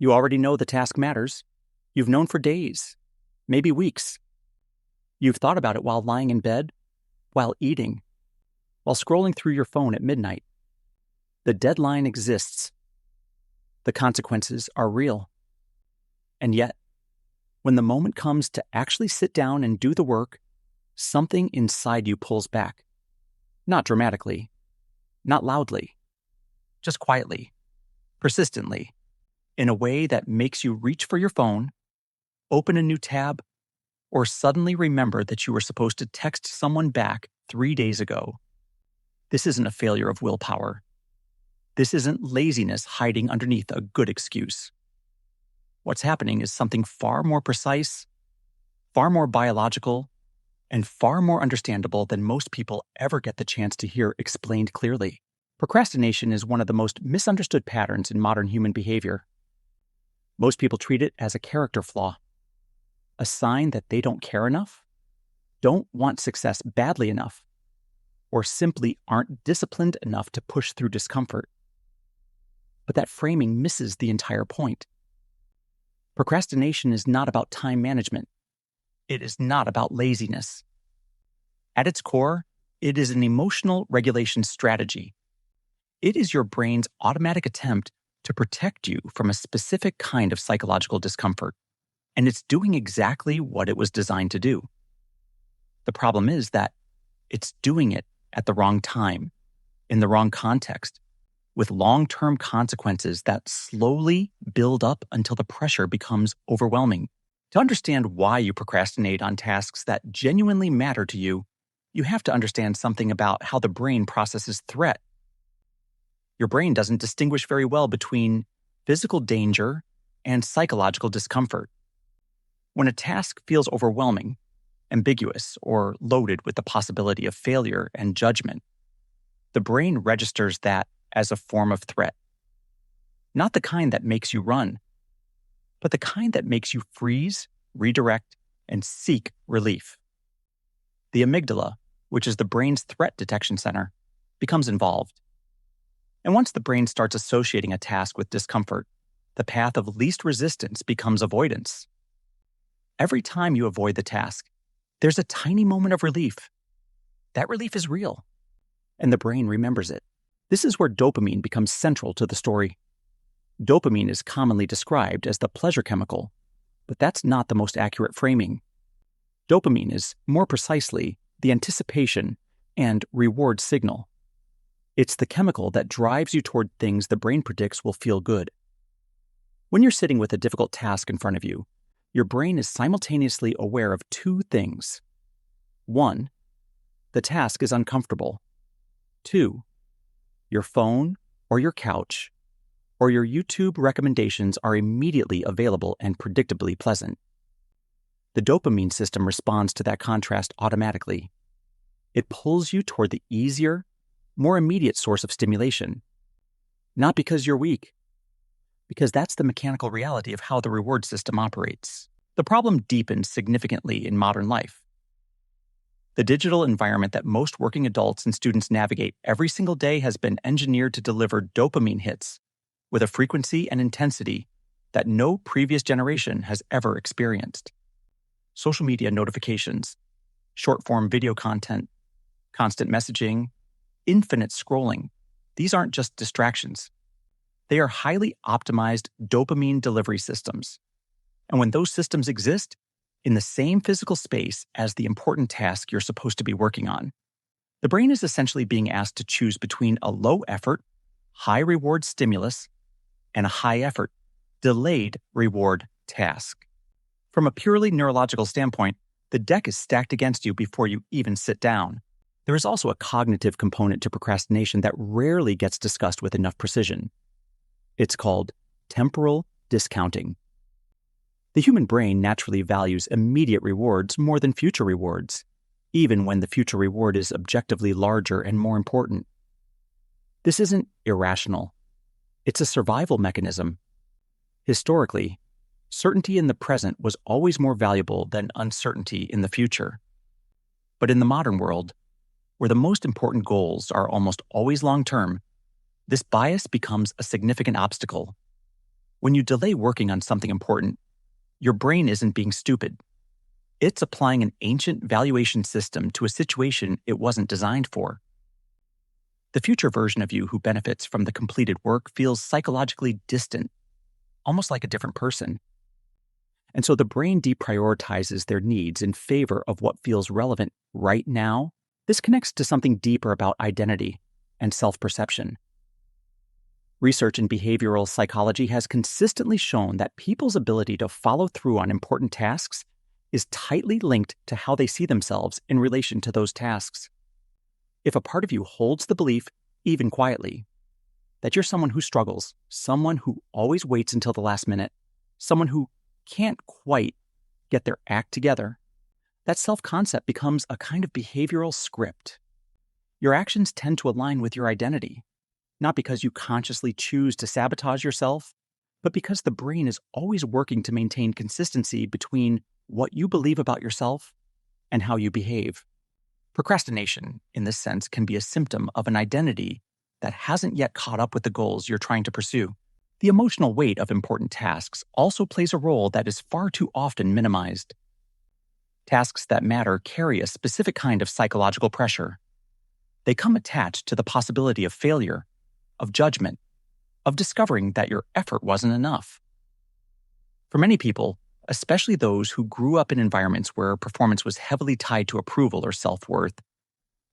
You already know the task matters. You've known for days, maybe weeks. You've thought about it while lying in bed, while eating, while scrolling through your phone at midnight. The deadline exists. The consequences are real. And yet, when the moment comes to actually sit down and do the work, something inside you pulls back. Not dramatically, not loudly, just quietly, persistently, in a way that makes you reach for your phone, open a new tab, or suddenly remember that you were supposed to text someone back 3 days ago. This isn't a failure of willpower. This isn't laziness hiding underneath a good excuse. What's happening is something far more precise, far more biological, and far more understandable than most people ever get the chance to hear explained clearly. Procrastination is one of the most misunderstood patterns in modern human behavior. Most people treat it as a character flaw, a sign that they don't care enough, don't want success badly enough, or simply aren't disciplined enough to push through discomfort. But that framing misses the entire point. Procrastination is not about time management. It is not about laziness. At its core, it is an emotional regulation strategy. It is your brain's automatic attempt to protect you from a specific kind of psychological discomfort, and it's doing exactly what it was designed to do. The problem is that it's doing it at the wrong time, in the wrong context, with long-term consequences that slowly build up until the pressure becomes overwhelming. To understand why you procrastinate on tasks that genuinely matter to you, you have to understand something about how the brain processes threat. Your brain doesn't distinguish very well between physical danger and psychological discomfort. When a task feels overwhelming, ambiguous, or loaded with the possibility of failure and judgment, the brain registers that as a form of threat. Not the kind that makes you run, but the kind that makes you freeze, redirect, and seek relief. The amygdala, which is the brain's threat detection center, becomes involved. And once the brain starts associating a task with discomfort, the path of least resistance becomes avoidance. Every time you avoid the task, there's a tiny moment of relief. That relief is real, and the brain remembers it. This is where dopamine becomes central to the story. Dopamine is commonly described as the pleasure chemical, but that's not the most accurate framing. Dopamine is, more precisely, the anticipation and reward signal. It's the chemical that drives you toward things the brain predicts will feel good. When you're sitting with a difficult task in front of you, your brain is simultaneously aware of two things. 1, the task is uncomfortable. 2, your phone or your couch or your YouTube recommendations are immediately available and predictably pleasant. The dopamine system responds to that contrast automatically. It pulls you toward the easier, more immediate source of stimulation. Not because you're weak, because that's the mechanical reality of how the reward system operates. The problem deepens significantly in modern life. The digital environment that most working adults and students navigate every single day has been engineered to deliver dopamine hits with a frequency and intensity that no previous generation has ever experienced. Social media notifications, short-form video content, constant messaging, infinite scrolling. These aren't just distractions. They are highly optimized dopamine delivery systems. And when those systems exist in the same physical space as the important task you're supposed to be working on, the brain is essentially being asked to choose between a low-effort, high-reward stimulus and a high-effort, delayed reward task. From a purely neurological standpoint, the deck is stacked against you before you even sit down. There is also a cognitive component to procrastination that rarely gets discussed with enough precision. It's called temporal discounting. The human brain naturally values immediate rewards more than future rewards, even when the future reward is objectively larger and more important. This isn't irrational. It's a survival mechanism. Historically, certainty in the present was always more valuable than uncertainty in the future. But in the modern world, where the most important goals are almost always long-term, this bias becomes a significant obstacle. When you delay working on something important, your brain isn't being stupid. It's applying an ancient valuation system to a situation it wasn't designed for. The future version of you who benefits from the completed work feels psychologically distant, almost like a different person. And so the brain deprioritizes their needs in favor of what feels relevant right now. This connects to something deeper about identity and self-perception. Research in behavioral psychology has consistently shown that people's ability to follow through on important tasks is tightly linked to how they see themselves in relation to those tasks. If a part of you holds the belief, even quietly, that you're someone who struggles, someone who always waits until the last minute, someone who can't quite get their act together, that self-concept becomes a kind of behavioral script. Your actions tend to align with your identity, not because you consciously choose to sabotage yourself, but because the brain is always working to maintain consistency between what you believe about yourself and how you behave. Procrastination, in this sense, can be a symptom of an identity that hasn't yet caught up with the goals you're trying to pursue. The emotional weight of important tasks also plays a role that is far too often minimized. Tasks that matter carry a specific kind of psychological pressure. They come attached to the possibility of failure, of judgment, of discovering that your effort wasn't enough. For many people, especially those who grew up in environments where performance was heavily tied to approval or self-worth,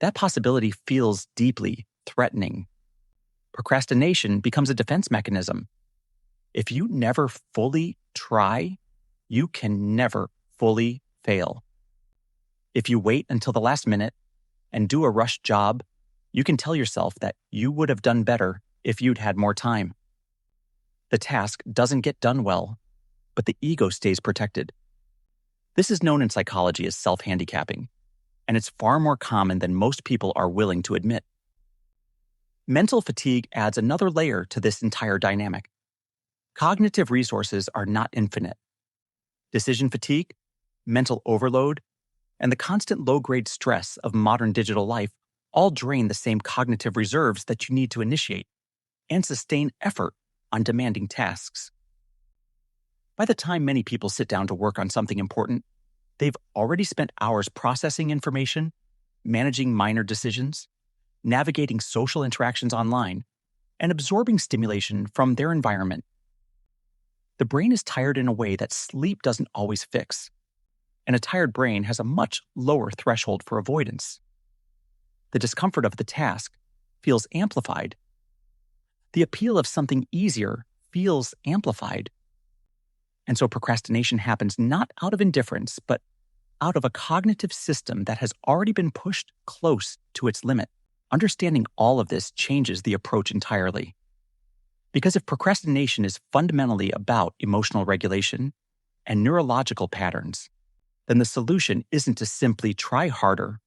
that possibility feels deeply threatening. Procrastination becomes a defense mechanism. If you never fully try, you can never fully fail. If you wait until the last minute and do a rushed job, you can tell yourself that you would have done better if you'd had more time. The task doesn't get done well, but the ego stays protected. This is known in psychology as self-handicapping, and it's far more common than most people are willing to admit. Mental fatigue adds another layer to this entire dynamic. Cognitive resources are not infinite. Decision fatigue, mental overload, and the constant low-grade stress of modern digital life all drain the same cognitive reserves that you need to initiate and sustain effort on demanding tasks. By the time many people sit down to work on something important, they've already spent hours processing information, managing minor decisions, navigating social interactions online, and absorbing stimulation from their environment. The brain is tired in a way that sleep doesn't always fix, and a tired brain has a much lower threshold for avoidance. The discomfort of the task feels amplified. The appeal of something easier feels amplified. And so procrastination happens not out of indifference, but out of a cognitive system that has already been pushed close to its limit. Understanding all of this changes the approach entirely. Because if procrastination is fundamentally about emotional regulation and neurological patterns, then the solution isn't to simply try harder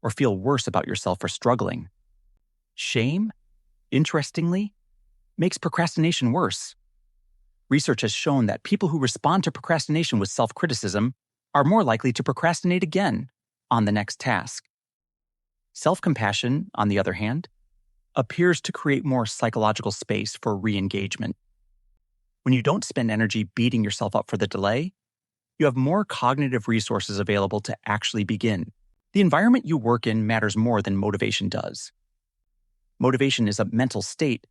or feel worse about yourself for struggling. Shame, interestingly, makes procrastination worse. Research has shown that people who respond to procrastination with self-criticism are more likely to procrastinate again on the next task. Self-compassion, on the other hand, appears to create more psychological space for re-engagement. When you don't spend energy beating yourself up for the delay, you have more cognitive resources available to actually begin. The environment you work in matters more than motivation does. Motivation is a mental state,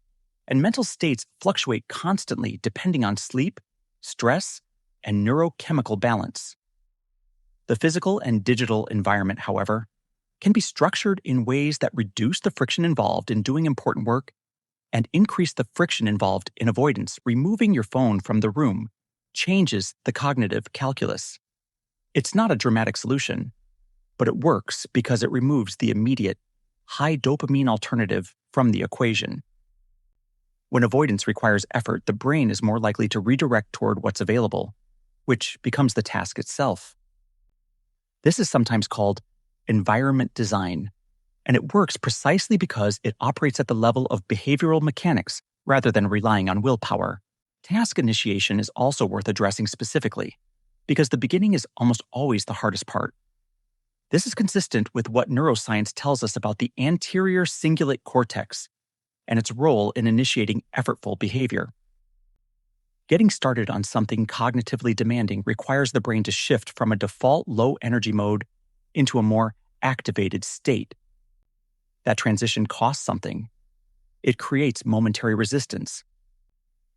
and mental states fluctuate constantly depending on sleep, stress, and neurochemical balance. The physical and digital environment, however, can be structured in ways that reduce the friction involved in doing important work and increase the friction involved in avoidance. Removing your phone from the room changes the cognitive calculus. It's not a dramatic solution, but it works because it removes the immediate, high dopamine alternative from the equation. When avoidance requires effort, the brain is more likely to redirect toward what's available, which becomes the task itself. This is sometimes called environment design, and it works precisely because it operates at the level of behavioral mechanics rather than relying on willpower. Task initiation is also worth addressing specifically, because the beginning is almost always the hardest part. This is consistent with what neuroscience tells us about the anterior cingulate cortex and its role in initiating effortful behavior. Getting started on something cognitively demanding requires the brain to shift from a default low energy mode into a more activated state. That transition costs something. It creates momentary resistance.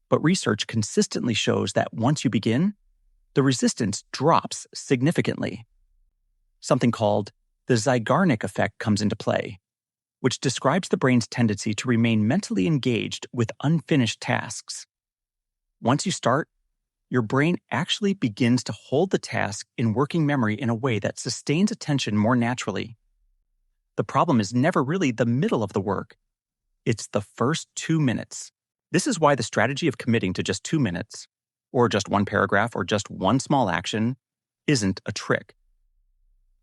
But research consistently shows that once you begin, the resistance drops significantly. Something called the Zeigarnik effect comes into play, which describes the brain's tendency to remain mentally engaged with unfinished tasks. Once you start, your brain actually begins to hold the task in working memory in a way that sustains attention more naturally. The problem is never really the middle of the work. It's the first 2 minutes. This is why the strategy of committing to just 2 minutes, or just one paragraph, or just one small action, isn't a trick.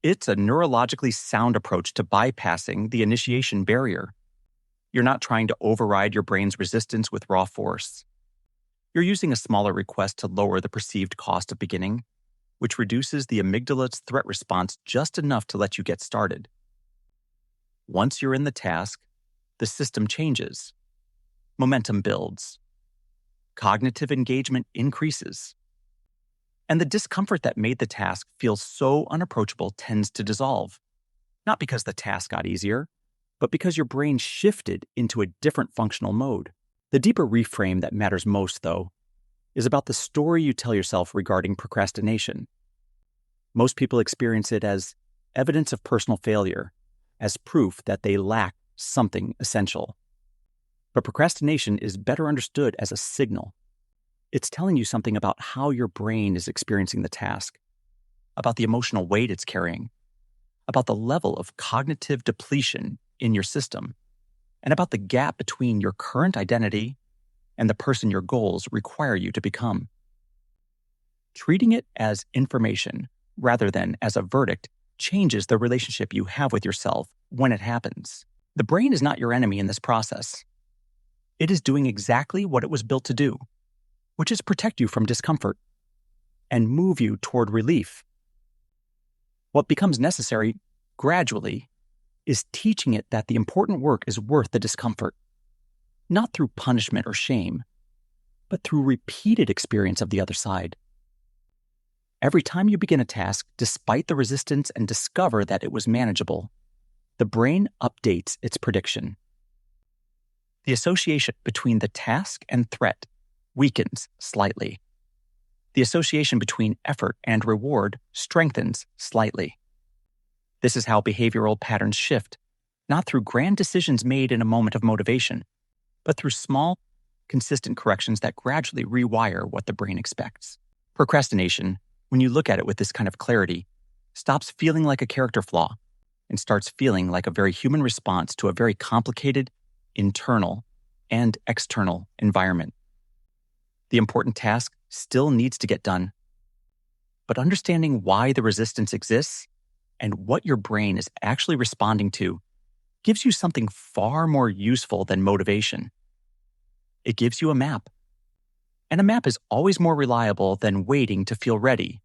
It's a neurologically sound approach to bypassing the initiation barrier. You're not trying to override your brain's resistance with raw force. You're using a smaller request to lower the perceived cost of beginning, which reduces the amygdala's threat response just enough to let you get started. Once you're in the task, the system changes. Momentum builds. Cognitive engagement increases. And the discomfort that made the task feel so unapproachable tends to dissolve. Not because the task got easier, but because your brain shifted into a different functional mode. The deeper reframe that matters most, though, is about the story you tell yourself regarding procrastination. Most people experience it as evidence of personal failure, as proof that they lack something essential. But procrastination is better understood as a signal. It's telling you something about how your brain is experiencing the task, about the emotional weight it's carrying, about the level of cognitive depletion in your system, and about the gap between your current identity and the person your goals require you to become. Treating it as information rather than as a verdict changes the relationship you have with yourself when it happens. The brain is not your enemy in this process. It is doing exactly what it was built to do, which is protect you from discomfort and move you toward relief. What becomes necessary gradually is teaching it that the important work is worth the discomfort, not through punishment or shame, but through repeated experience of the other side. Every time you begin a task, despite the resistance, and discover that it was manageable, the brain updates its prediction. The association between the task and threat weakens slightly. The association between effort and reward strengthens slightly. This is how behavioral patterns shift, not through grand decisions made in a moment of motivation, but through small, consistent corrections that gradually rewire what the brain expects. Procrastination, when you look at it with this kind of clarity, stops feeling like a character flaw and starts feeling like a very human response to a very complicated internal and external environment. The important task still needs to get done, but understanding why the resistance exists and what your brain is actually responding to gives you something far more useful than motivation. It gives you a map. And a map is always more reliable than waiting to feel ready.